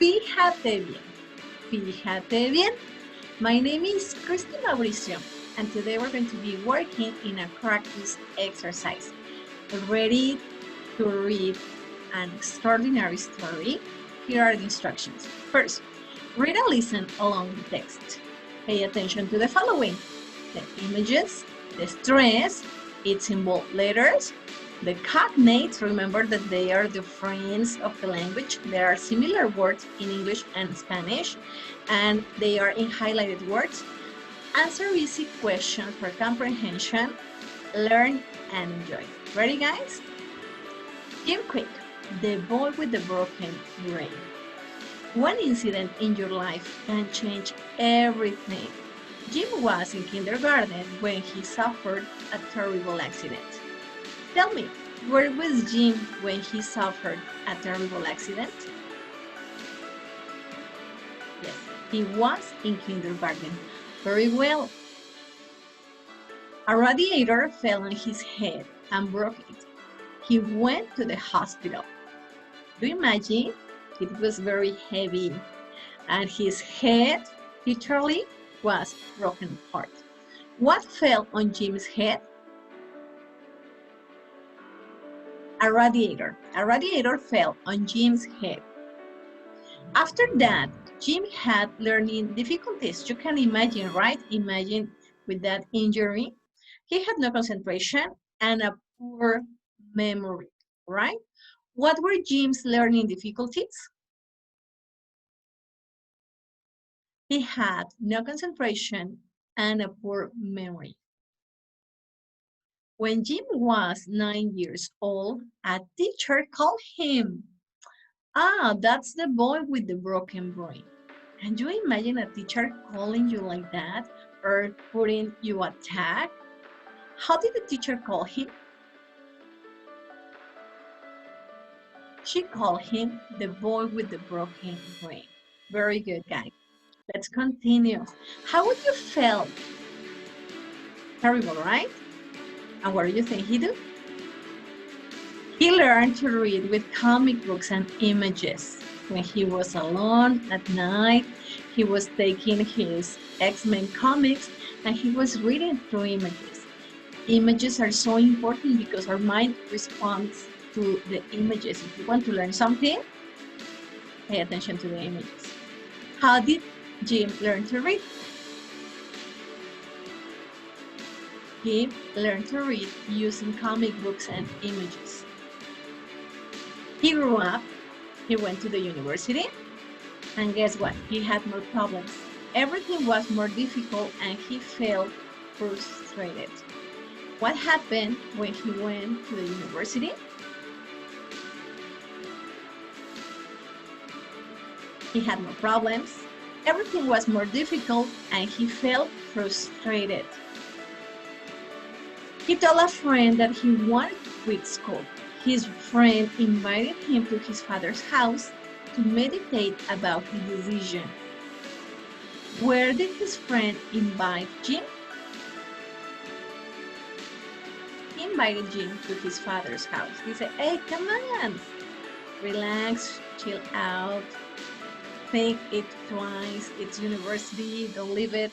Fíjate bien. Fíjate bien. My name is Christy Mauricio, and today we're going to be working in a Krakuz exercise. Ready to read an extraordinary story? Here are the instructions. First, read and listen along the text. Pay attention to the following: the images, the stress, its involved letters, the cognates. Remember that they are the friends of the language. There are similar words in English and Spanish, and they are in highlighted words. Answer easy questions for comprehension. Learn and enjoy. Ready, guys? Jim Kwik, the boy with the broken brain. One incident in your life can change everything. Jim was in kindergarten when he suffered a terrible accident. Tell me, where was Jim when he suffered a terrible accident? Yes, he was in kindergarten. Very well. A radiator fell on his head and broke it. He went to the hospital. Do you imagine? It was very heavy, and his head literally was broken apart. What fell on Jim's head? A radiator. A radiator fell on Jim's head. After that, Jim had learning difficulties. You can imagine, right? Imagine with that injury. He had no concentration and a poor memory, right? What were Jim's learning difficulties? He had no concentration and a poor memory. When Jim was 9 years old, a teacher called him. Ah, that's the boy with the broken brain. Can you imagine a teacher calling you like that or putting you a tag? How did the teacher call him? She called him the boy with the broken brain. Very good, guys. Let's continue. How would you feel? Terrible, right? And what do you think he did? He learned to read with comic books and images. When he was alone at night, he was taking his X-Men comics and he was reading through images. Images are so important because our mind responds to the images. If you want to learn something, pay attention to the images. How did Jim learn to read? Jim learned to read using comic books and images. He grew up, he went to the university, and guess what? He had more problems. Everything was more difficult and he felt frustrated. What happened when he went to the university? He had more problems, everything was more difficult, and he felt frustrated. He told a friend that he wanted to quit school. His friend invited him to his father's house to meditate about his decision. Where did his friend invite Jim? He invited Jim to his father's house. He said, hey, come on, relax, chill out, think it twice, it's university, don't leave it.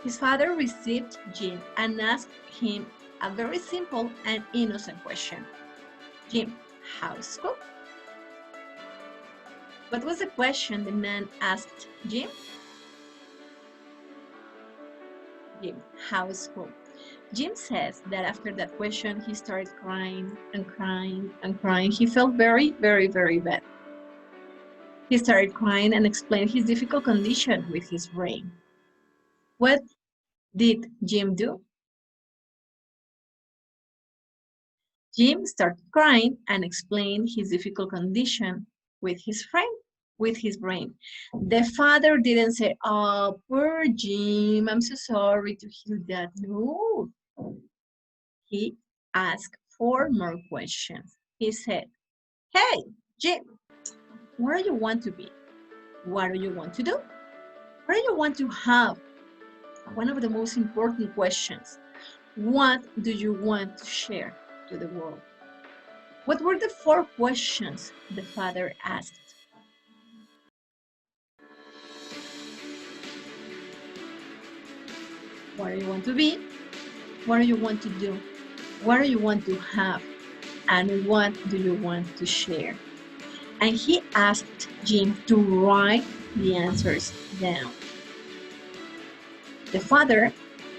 His father received Jim and asked him a very simple and innocent question. Jim, how's school? What was the question the man asked Jim? Jim, how's school? Jim says that after that question, he started crying and crying and crying. He felt very, very, very bad. He started crying and explained his difficult condition with his brain. What did Jim do? Jim started crying and explained his difficult condition with his friend, with his brain. The father didn't say, oh, poor Jim, I'm so sorry to hear that. No. He asked 4 more questions. He said, hey, Jim, where do you want to be? What do you want to do? What do you want to have? One of the most important questions. What do you want to share to the world? What were the 4 questions the father asked? What do you want to be? What do you want to do? What do you want to have? And what do you want to share? And he asked Jim to write the answers down. The father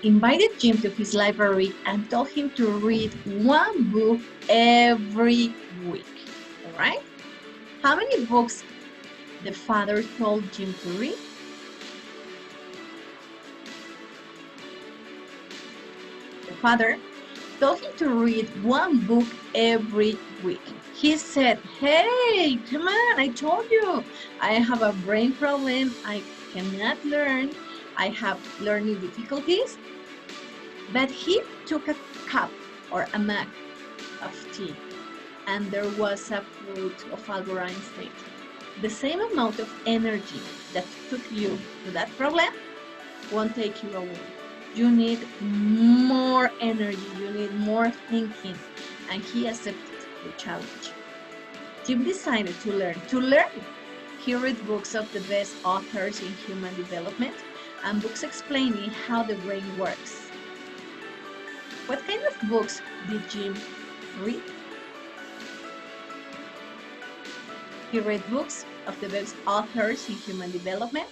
invited Jim to his library and told him to read one book every week. All right? How many books the father told Jim to read? The father told him to read one book every week. He said, hey, come on, I told you, I have a brain problem, I cannot learn, I have learning difficulties. But he took a cup or a mug of tea, and there was a quote of Albert Einstein. The same amount of energy that took you to that problem won't take you away. You need more energy, you need more thinking, and he accepted the challenge. Jim decided to learn. To learn, he read books of the best authors in human development and books explaining how the brain works. What kind of books did Jim read? He read books of the best authors in human development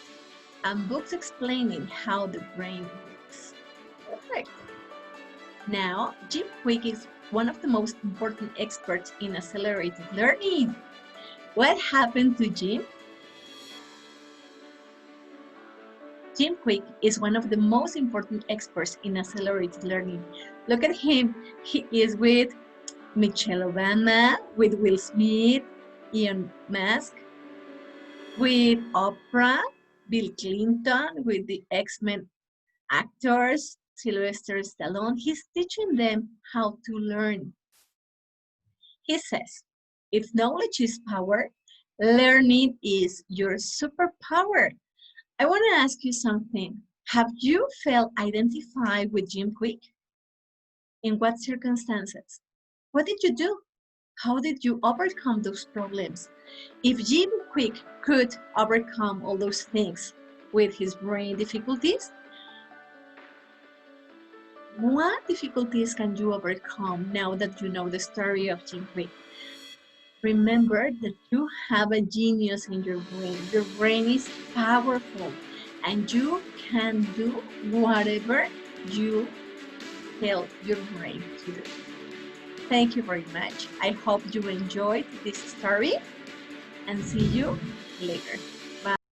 and books explaining how the brain works. Perfect. Now, Jim Kwik is one of the most important experts in accelerated learning. What happened to Jim? Jim Kwik is one of the most important experts in accelerated learning. Look at him. He is with Michelle Obama, with Will Smith, Elon Musk, with Oprah, Bill Clinton, with the X-Men actors, Sylvester Stallone. He's teaching them how to learn. He says, if knowledge is power, learning is your superpower. I want to ask you something. Have you felt identified with Jim Kwik? In what circumstances? What did you do? How did you overcome those problems? If Jim Kwik could overcome all those things with his brain difficulties, what difficulties can you overcome now that you know the story of Jim Kwik? Remember that you have a genius in your brain. Your brain is powerful and you can do whatever you tell your brain to do. Thank you very much. I hope you enjoyed this story and see you later.